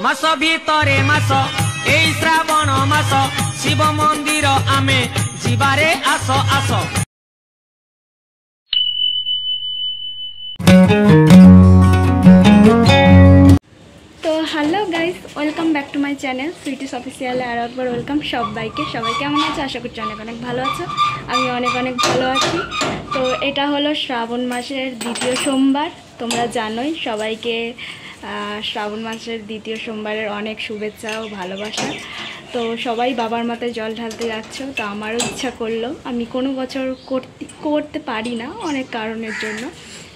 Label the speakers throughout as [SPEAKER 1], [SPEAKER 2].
[SPEAKER 1] মাস ভিতরে মাস এই শ্রাবণ মাস শিব মন্দির আমি যাবারে আস আস।
[SPEAKER 2] তো hello guys, welcome back to my channel sweeties অফিসিয়ালে আর একবার ওয়েলকাম সবাইকে। সবাই কেমন আছে? আশা করছি অনেক অনেক ভালো আছো। আমি অনেক অনেক ভালো আছি। তো এটা হলো শ্রাবণ মাসের দ্বিতীয় সোমবার। তোমরা জানোই, সবাইকে শ্রাবণ মাসের দ্বিতীয় সোমবারের অনেক শুভেচ্ছা ও ভালোবাসা। তো সবাই বাবার মাথায় জল ঢালতে যাচ্ছ, তো আমারও ইচ্ছা করলো। আমি কোনো বছর করতে পারি না অনেক কারণের জন্য।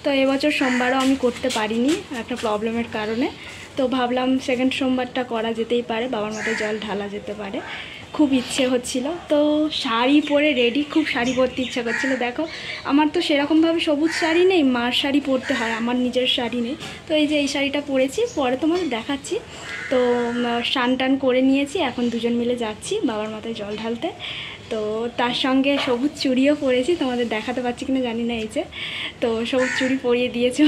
[SPEAKER 2] তো এবছর সোমবারও আমি করতে পারিনি একটা প্রবলেমের কারণে। তো ভাবলাম সেকেন্ড সোমবারটা করা যেতেই পারে, বাবার মাথায় জল ঢালা যেতে পারে। খুব ইচ্ছে হচ্ছিল, তো শাড়ি পরে রেডি, খুব শাড়ি পরতে ইচ্ছা করছিলো। দেখো, আমার তো সেরকমভাবে সবুজ শাড়ি নেই, মার শাড়ি পরতে হয়, আমার নিজের শাড়ি নেই। তো এই যে এই শাড়িটা পরেছি, পরে তোমাদের দেখাচ্ছি। তো স্নান টান করে নিয়েছি, এখন দুজন মিলে যাচ্ছি বাবার মাথায় জল ঢালতে। তো তার সঙ্গে সবুজ চুড়িও পরেছি, তোমাদের দেখাতে পারছি কিনা জানি না। এই যে তো সবুজ চুড়ি পরিয়ে দিয়েছে,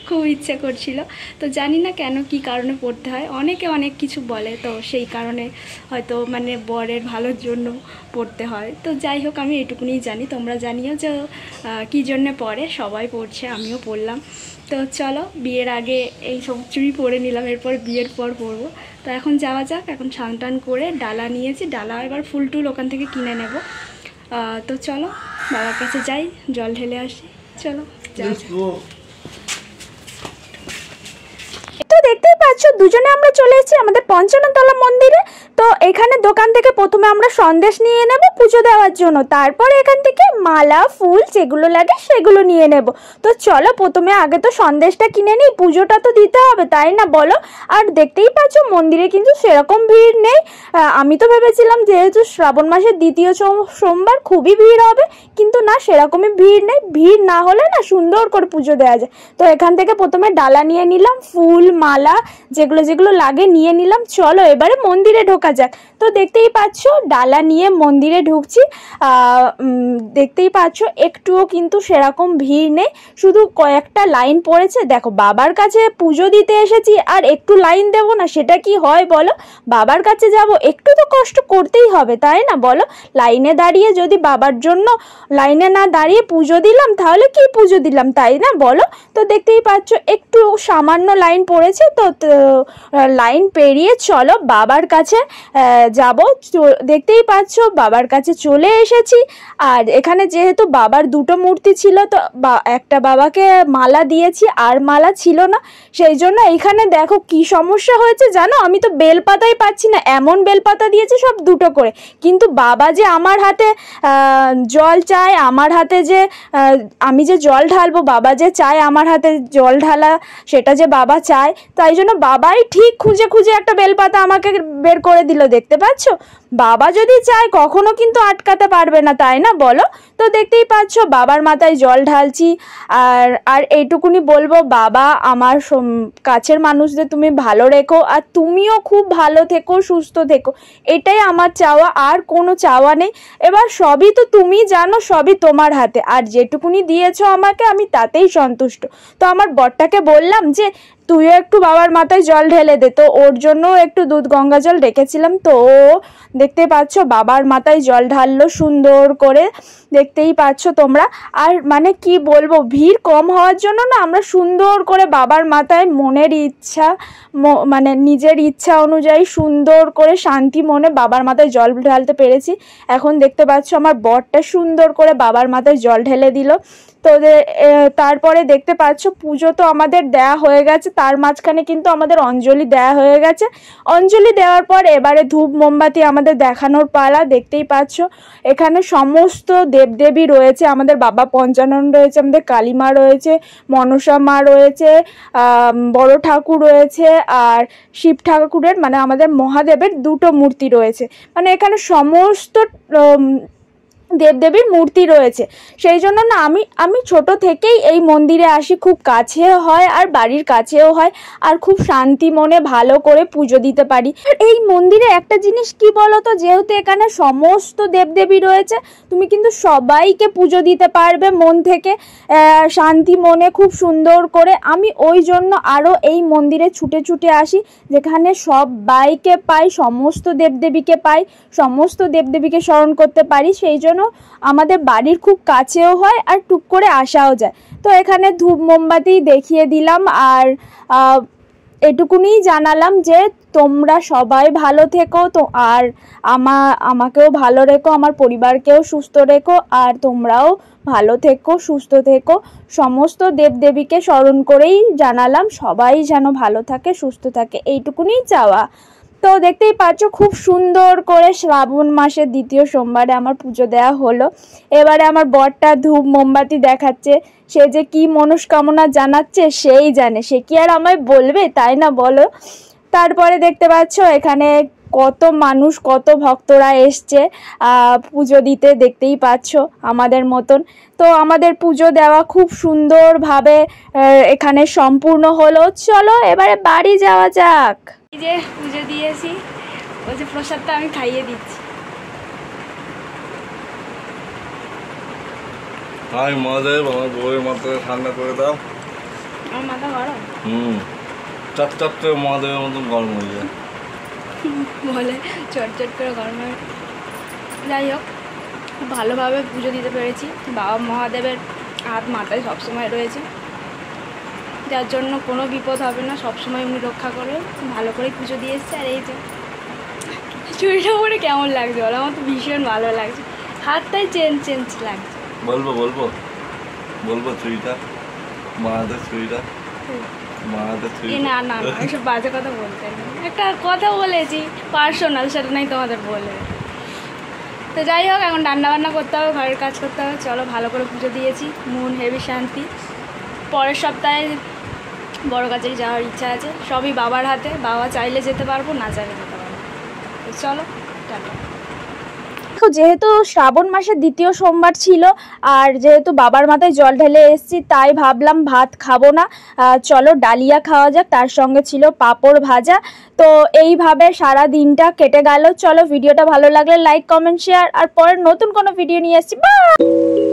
[SPEAKER 2] খুব ইচ্ছে করছিল। তো জানি না কেন, কি কারণে পড়তে হয়, অনেকে অনেক কিছু বলে, তো সেই কারণে হয়তো মানে বরের ভালোর জন্য পড়তে হয়। তো যাই হোক, আমি এটুকুনি জানি, তোমরা জানিও যে কী জন্যে পড়ে। সবাই পড়ছে, আমিও পড়লাম। তো চলো, বিয়ের আগে এই সবুজ চুড়ি পরে নিলাম, এরপর বিয়ের পর পরবো। তো এখন যাওয়া যাক। এখন স্নান টান করে ডালা নিয়েছি, ডালা এবার ফুল টুল ওখান থেকে কিনে নেব। তো চলো বাবার কাছে যাই, জল ঢেলে আসি। চলো যাওয়া যাক। তো দেখতেই পাচ্ছ, দুজনে আমরা চলে এসেছি আমাদের পঞ্চাননতলা মন্দিরে। তো এখানে দোকান থেকে প্রথমে আমরা সন্দেশ নিয়ে নেব পুজো দেওয়ার জন্য, তারপরে এখান থেকে মালা ফুল যেগুলো লাগে সেগুলো নিয়ে নেব। তো চলো, প্রথমে আগে তো সন্দেশটা কিনে নিই, পুজোটা তো দিতে হবে, তাই না বলো? আর দেখতেই পাচ্ছ মন্দিরে কিন্তু সেরকম ভিড় নেই। আমি তো ভেবেছিলাম যেহেতু শ্রাবণ মাসের দ্বিতীয় সোমবার খুবই ভিড় হবে, কিন্তু না, সেরকমই ভিড় নেই। ভিড় না হলে না সুন্দর করে পুজো দেওয়া যায়। তো এখান থেকে প্রথমে ডালা নিয়ে নিলাম, ফুল মালা যেগুলো যেগুলো লাগে নিয়ে নিলাম। চলো এবারে মন্দিরে ঢোকা যাক। তো দেখতেই পাচ্ছ ডালা নিয়ে মন্দিরে ঢুকছি। দেখতেই পাচ্ছ একটুও কিন্তু সেরকম ভিড় নেই, শুধু কয়েকটা লাইন পড়েছে। দেখো, বাবার কাছে পুজো দিতে এসেছি আর একটু লাইন দেব না, সেটা কি হয় বলো? বাবার কাছে যাব, একটু তো কষ্ট করতেই হবে, তাই না বলো? লাইনে দাঁড়িয়ে যদি বাবার জন্য লাইনে না দাঁড়িয়ে পুজো দিলাম, তাহলে কি পুজো দিলাম, তাই না বলো? তো দেখতেই পাচ্ছ একটু সামান্য লাইন পড়েছে। তো লাইন পেরিয়ে চলো বাবার কাছে যাব। দেখতেই পাচ্ছ বাবার কাছে চলে এসেছি। আর এখানে যেহেতু বাবার দুটো মূর্তি ছিল, তো একটা বাবাকে মালা দিয়েছি আর মালা ছিল না, সেই জন্য এখানে দেখো কি সমস্যা হয়েছে জানো? আমি তো বেলপাতাই পাচ্ছি না, এমন বেলপাতা দিয়েছে সব দুটো করে, কিন্তু বাবা যে আমার হাতে জল চায়, আমার হাতে যে আমি যে জল ঢালবো, বাবা যে চায় আমার হাতে জল ঢালা, সেটা যে বাবা চায়, তাই জন্য বাবাই ঠিক খুঁজে খুঁজে একটা বেলপাতা আমাকে বের করে দিল। দেখতে পাচ্ছ, বাবা যদি চায় কখনো কিন্তু আটকাতে পারবে না, তাই না বলো? তো দেখতেই পাচ্ছ বাবার মাথায় জল ঢালছি। আর এইটুকুনি বলবো, বাবা আমার কাছের মানুষদের তুমি ভালো রেখো, আর তুমিও খুব ভালো থেকো, সুস্থ থেকো, এটাই আমার চাওয়া, আর কোনো চাওয়া নেই। এবার সবই তো তুমি জানো, সবই তোমার হাতে, আর যেটুকুনি দিয়েছো আমাকে আমি তাতেই সন্তুষ্ট। তো আমার বরটাকে বললাম যে তুইও একটু বাবার মাথায় জল ঢেলে দে, তো ওর জন্য একটু দুধ গঙ্গা জল রেখেছিলাম। তো ও দেখতে পাচ্ছ বাবার মাথায় জল ঢাললো সুন্দর করে, দেখতেই পাচ্ছ তোমরা। আর মানে কি বলবো, ভিড় কম হওয়ার জন্য না আমরা সুন্দর করে বাবার মাথায় মনের ইচ্ছা, মানে নিজের ইচ্ছা অনুযায়ী সুন্দর করে শান্তি মনে বাবার মাথায় জল ঢালতে পেরেছি। এখন দেখতে পাচ্ছ আমার বরটা সুন্দর করে বাবার মাথায় জল ঢেলে দিল। তো তারপরে দেখতে পাচ্ছ পুজো তো আমাদের দেয়া হয়ে গেছে, তার মাঝখানে কিন্তু আমাদের অঞ্জলি দেয়া হয়ে গেছে। অঞ্জলি দেওয়ার পর এবারে ধূপ মোমবাতি আমাদের দেখানোর পালা। দেখতেই পাচ্ছ এখানে সমস্ত দেবদেবী রয়েছে, আমাদের বাবা পঞ্চানন রয়েছে, আমাদের কালী মা রয়েছে, মনসা মা রয়েছে, বড় ঠাকুর রয়েছে, আর শিব ঠাকুরের মানে আমাদের মহাদেবের দুটো মূর্তি রয়েছে। মানে এখানে সমস্ত দেবদেবীর মূর্তি রয়েছে। সেই জন্য না আমি ছোট থেকেই এই মন্দিরে আসি, খুব কাছে হয় আর বাড়ির কাছেও হয়, আর খুব শান্তি মনে ভালো করে পুজো দিতে পারি। এই মন্দিরে একটা জিনিস কি বলতো, যেহেতু এখানে সমস্ত দেবদেবী রয়েছে, তুমি কিন্তু সবাইকে পুজো দিতে পারবে মন থেকে, শান্তি মনে, খুব সুন্দর করে। আমি ওই জন্য আরও এই মন্দিরে ছুটে ছুটে আসি, যেখানে সবাইকে পাই, সমস্ত দেবদেবীকে পাই, সমস্ত দেবদেবীকে স্মরণ করতে পারি। সেই জন্য আমাদের বাড়ির খুব কাছেও হয় আর টুক করে আসাও যায়। তো এখানে ধূপ মোমবাতি দেখিয়ে দিলাম, আর এটুকুনি জানালাম যে তোমরা সবাই ভালো থেকো, তো আর আমাকেও ভালো রেখো, আমার পরিবারকেও সুস্থ রেখো, আর তোমরাও ভালো থেকো, সুস্থ থেকো। সমস্ত দেবদেবীকে স্মরণ করেই জানালাম সবাই যেন ভালো থাকে, সুস্থ থাকে, এইটুকুনি চাওয়া। তো দেখতেই পাচ্ছ খুব সুন্দর করে শ্রাবণ মাসের দ্বিতীয় সোমবারে আমার পুজো দেওয়া হলো। এবারে আমার বরটা ধূপ মোমবাতি দেখাচ্ছে, সে যে কি মনস্কামনা জানাচ্ছে সেই জানে, সে কি আর আমায় বলবে, তাই না বলো? তারপরে দেখতে পাচ্ছ এখানে কত মানুষ, কত ভক্তরা এসছে পুজো দিতে, দেখতেই পাচ্ছ আমাদের মতন। তো আমাদের পুজো দেওয়া খুব সুন্দরভাবে এখানে সম্পূর্ণ হলো। চলো এবারে বাড়ি যাওয়া যাক। এই যে পুজো দিয়েছি, ওই যে প্রসাদটা আমি খাইয়ে দিচ্ছি।
[SPEAKER 3] হাই মহাদেব, আমার বউয়ের মাথাটা ঠান্ডা করে দাও।
[SPEAKER 2] আমার মাথা গরম,
[SPEAKER 3] চট করে মহাদেবের মতন গরম হয়ে যায়
[SPEAKER 2] বলে চট করে গরম হয়ে। যাই হোক, খুব ভালোভাবে পুজো দিতে পেরেছি। বাবা মহাদেবের হাত মাথায় সবসময় রয়েছে, যার জন্য কোনো বিপদ হবে না, সবসময় উনি রক্ষা করে। ভালো করে পুজো দিয়ে এসছে। আর এই যে চুড়িটা পরে কেমন লাগছে বলো? আমার তো ভীষণ ভালো লাগছে, হাতটাই চেঞ্জ লাগছে।
[SPEAKER 3] বলবো চুড়িটা, মাদের চুড়িটা, মাদের চুড়ি।
[SPEAKER 2] না এসব বাজে কথা বলতে না, একটা কথা বলেছি পার্সোনাল, সেটা নাই তোমাদের বলে। তো যাই হোক, এখন রান্নাবান্না করতে হবে, ঘরের কাজ করতে হবে। চলো, ভালো করে পুজো দিয়েছি, মন হেভি শান্তি। পরের সপ্তাহে বড় কাছারি যাওয়ার ইচ্ছা আছে, সবই বাবার হাতে, বাবা চাইলে যেতে পারবো, না চাইলে যেতে পারবো। তো চলো, টাটা। যেহেতু শ্রাবণ মাসের দ্বিতীয় সোমবার ছিল, আর যেহেতু বাবার মাথায় জল ঢেলে এসেছি, তাই ভাবলাম ভাত খাবো না, চলো ডালিয়া খাওয়া যাক। তার সঙ্গে ছিল পাঁপড় ভাজা। তো এইভাবে সারা দিনটা কেটে গেল। চলো, ভিডিওটা ভালো লাগলে লাইক, কমেন্ট, শেয়ার, আর পরের নতুন কোনো ভিডিও নিয়ে আসছি। বাই।